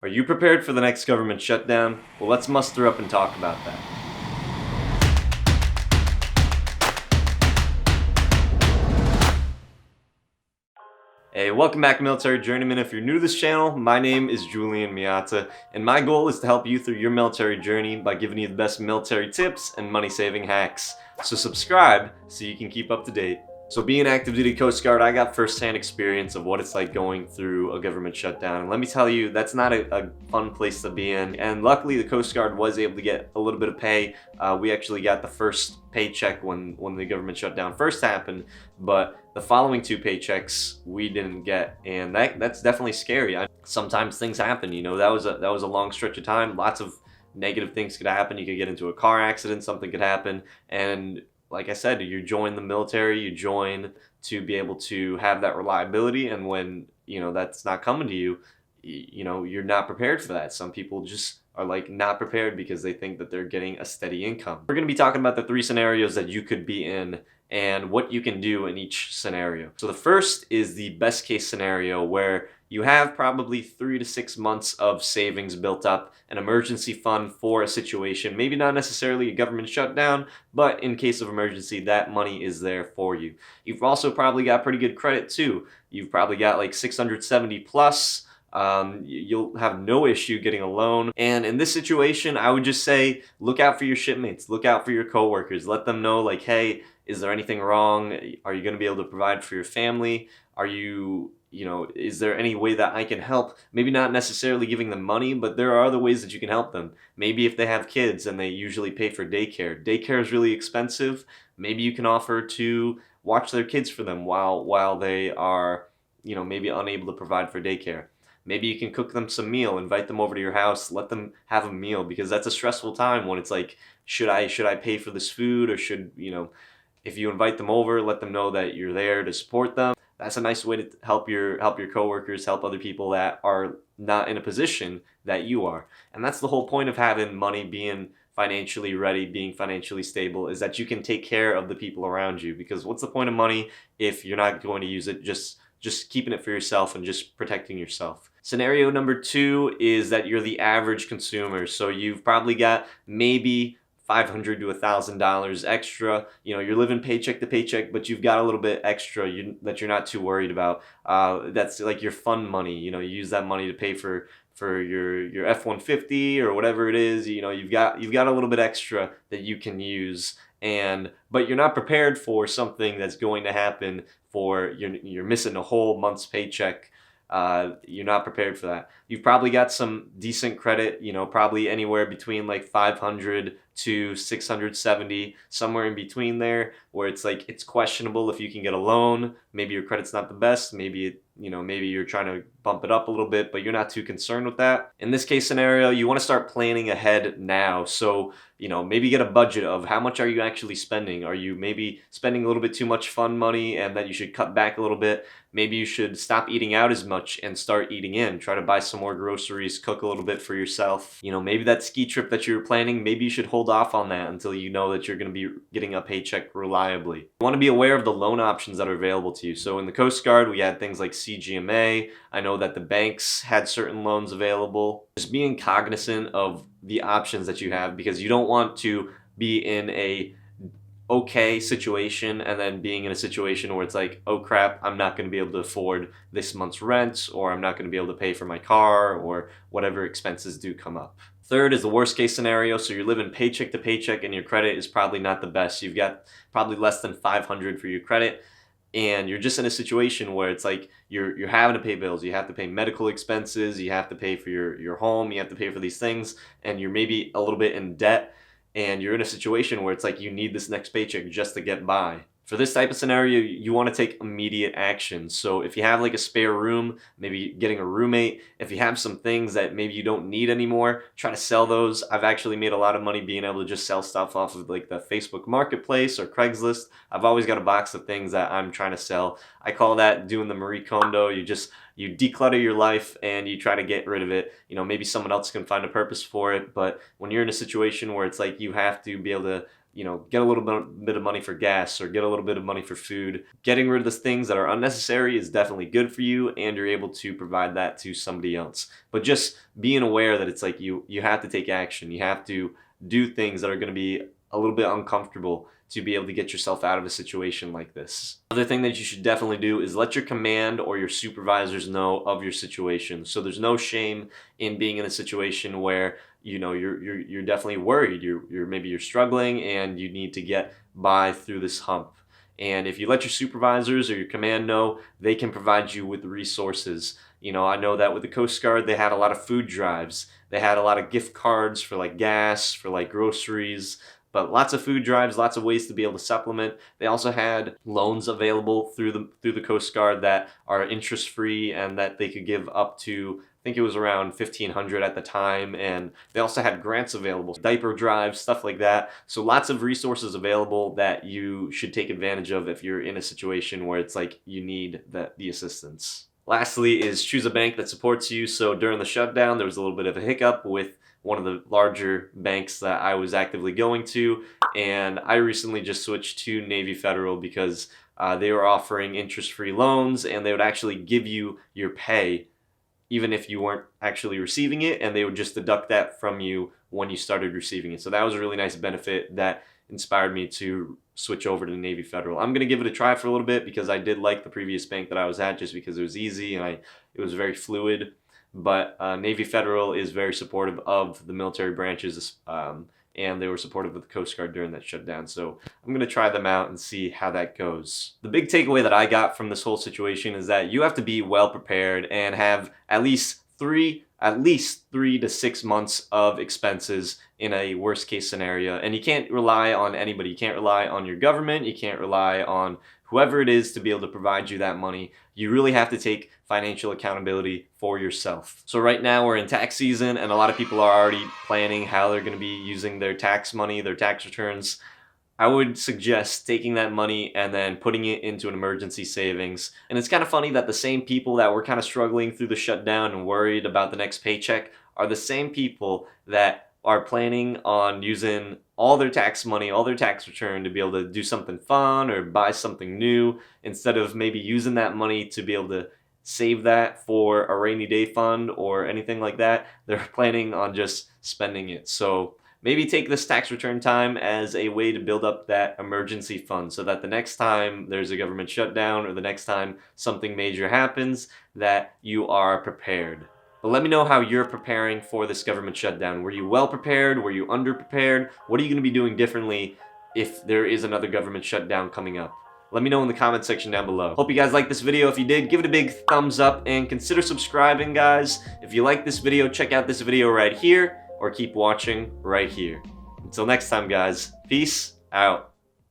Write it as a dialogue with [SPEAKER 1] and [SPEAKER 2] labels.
[SPEAKER 1] Are you prepared for the next government shutdown? Well, let's muster up and talk about that. Hey, welcome back, Military Journeyman. If you're new to this channel, my name is Julian Miata, and my goal is to help you through your military journey by giving you the best military tips and money-saving hacks. So subscribe so you can keep up to date. So being active duty Coast Guard, I got first-hand experience of what it's like going through a government shutdown. And let me tell you, that's not a fun place to be in. And luckily, the Coast Guard was able to get a little bit of pay. We actually got the first paycheck when the government shutdown first happened, but the following two paychecks we didn't get, and that's definitely scary. Sometimes things happen, you know. That was a long stretch of time. Lots of negative things could happen. You could get into a car accident, something could happen, and like I said, you join the military, you join to be able to have that reliability, and when, you know, that's not coming to you, you know, you're not prepared for that. Some people just are like not prepared because they think that they're getting a steady income. We're going to be talking about the three scenarios that you could be in and what you can do in each scenario. So the first is the best case scenario, where you have probably 3 to 6 months of savings built up, an emergency fund for a situation, maybe not necessarily a government shutdown, but in case of emergency, that money is there for you. You've also probably got pretty good credit too. You've probably got like 670 plus. You'll have no issue getting a loan. And in this situation, I would just say, look out for your shipmates, look out for your coworkers, let them know, like, hey, is there anything wrong? Are you going to be able to provide for your family? Are you, is there any way that I can help? Maybe not necessarily giving them money, but there are other ways that you can help them. Maybe if they have kids and they usually pay for daycare. Daycare is really expensive. Maybe you can offer to watch their kids for them while they are, maybe unable to provide for daycare. Maybe you can cook them some meal, invite them over to your house, let them have a meal, because that's a stressful time when it's like, should I pay for this food, or should, if you invite them over, let them know that you're there to support them. That's a nice way to help your coworkers, help other people that are not in a position that you are. And that's the whole point of having money, being financially ready, being financially stable, is that you can take care of the people around you. Because what's the point of money if you're not going to use it, just keeping it for yourself and just protecting yourself? Scenario number 2 is that you're the average consumer. So you've probably got maybe $500 to $1,000 extra. You're living paycheck to paycheck, but you've got a little bit extra that you're not too worried about. That's like your fun money. You use that money to pay for your F-150 or whatever it is. You've got a little bit extra that you can use, but you're not prepared for something that's going to happen. You're missing a whole month's paycheck. You're not prepared for that. You've probably got some decent credit, probably anywhere between like 500 to 670, somewhere in between there, where it's like, it's questionable if you can get a loan. Maybe your credit's not the best. Maybe maybe you're trying to bump it up a little bit, but you're not too concerned with that. In this case scenario, you want to start planning ahead now. So, maybe get a budget of how much are you actually spending. Are you maybe spending a little bit too much fun money and that you should cut back a little bit? Maybe you should stop eating out as much and start eating in. Try to buy some more groceries, cook a little bit for yourself. Maybe that ski trip that you were planning, maybe you should hold off on that until you know that you're going to be getting a paycheck reliably. You want to be aware of the loan options that are available to you. So in the Coast Guard, we had things like CGMA. I know that the banks had certain loans available. Just being cognizant of the options that you have, because you don't want to be in a okay situation and then being in a situation where it's like, oh crap, I'm not going to be able to afford this month's rent, or I'm not going to be able to pay for my car, or whatever expenses do come up. Third is the worst case scenario. So you're living paycheck to paycheck and your credit is probably not the best. You've got probably less than 500 for your credit, and you're just in a situation where it's like you're having to pay bills. You have to pay medical expenses, you have to pay for your home, you have to pay for these things, and you're maybe a little bit in debt, and you're in a situation where it's like you need this next paycheck just to get by. For this type of scenario, you want to take immediate action. So if you have like a spare room, maybe getting a roommate. If you have some things that maybe you don't need anymore, try to sell those. I've actually made a lot of money being able to just sell stuff off of like the Facebook Marketplace or Craigslist. I've always got a box of things that I'm trying to sell. I call that doing the Marie Kondo. You declutter your life and you try to get rid of it. Maybe someone else can find a purpose for it, but when you're in a situation where it's like you have to be able to get a little bit of money for gas or get a little bit of money for food. Getting rid of the things that are unnecessary is definitely good for you, and you're able to provide that to somebody else. But just being aware that it's like you have to take action. You have to do things that are going to be a little bit uncomfortable to be able to get yourself out of a situation like this. Another thing that you should definitely do is let your command or your supervisors know of your situation. So there's no shame in being in a situation where you're definitely worried. Maybe you're struggling and you need to get by through this hump. And if you let your supervisors or your command know, they can provide you with resources. I know that with the Coast Guard, they had a lot of food drives. They had a lot of gift cards for like gas, for like groceries, but lots of food drives, lots of ways to be able to supplement. They also had loans available through the Coast Guard that are interest-free and that they could give up to, I think it was around $1,500 at the time, and they also had grants available, diaper drives, stuff like that. So lots of resources available that you should take advantage of if you're in a situation where it's like you need the assistance. Lastly is choose a bank that supports you. So during the shutdown, there was a little bit of a hiccup with one of the larger banks that I was actively going to, and I recently just switched to Navy Federal because they were offering interest-free loans, and they would actually give you your pay even if you weren't actually receiving it, and they would just deduct that from you when you started receiving it. So that was a really nice benefit that inspired me to switch over to Navy Federal. I'm going to give it a try for a little bit because I did like the previous bank that I was at just because it was easy and it was very fluid. But Navy Federal is very supportive of the military branches, and they were supportive of the Coast Guard during that shutdown. So I'm going to try them out and see how that goes. The big takeaway that I got from this whole situation is that you have to be well prepared and have at least 3 to 6 months of expenses in a worst case scenario. And you can't rely on anybody. You can't rely on your government. You can't rely on whoever it is to be able to provide you that money. You really have to take financial accountability for yourself. So right now we're in tax season, and a lot of people are already planning how they're going to be using their tax money, their tax returns. I would suggest taking that money and then putting it into an emergency savings. And it's kind of funny that the same people that were kind of struggling through the shutdown and worried about the next paycheck are the same people that are planning on using all their tax money, all their tax return to be able to do something fun or buy something new, instead of maybe using that money to be able to save that for a rainy day fund or anything like that. They're planning on just spending it. So maybe take this tax return time as a way to build up that emergency fund so that the next time there's a government shutdown or the next time something major happens, that you are prepared. But let me know how you're preparing for this government shutdown. Were you well prepared? Were you underprepared? What are you going to be doing differently if there is another government shutdown coming up? Let me know in the comment section down below. Hope you guys liked this video. If you did, give it a big thumbs up and consider subscribing, guys. If you like this video, check out this video right here or keep watching right here. Until next time, guys. Peace out.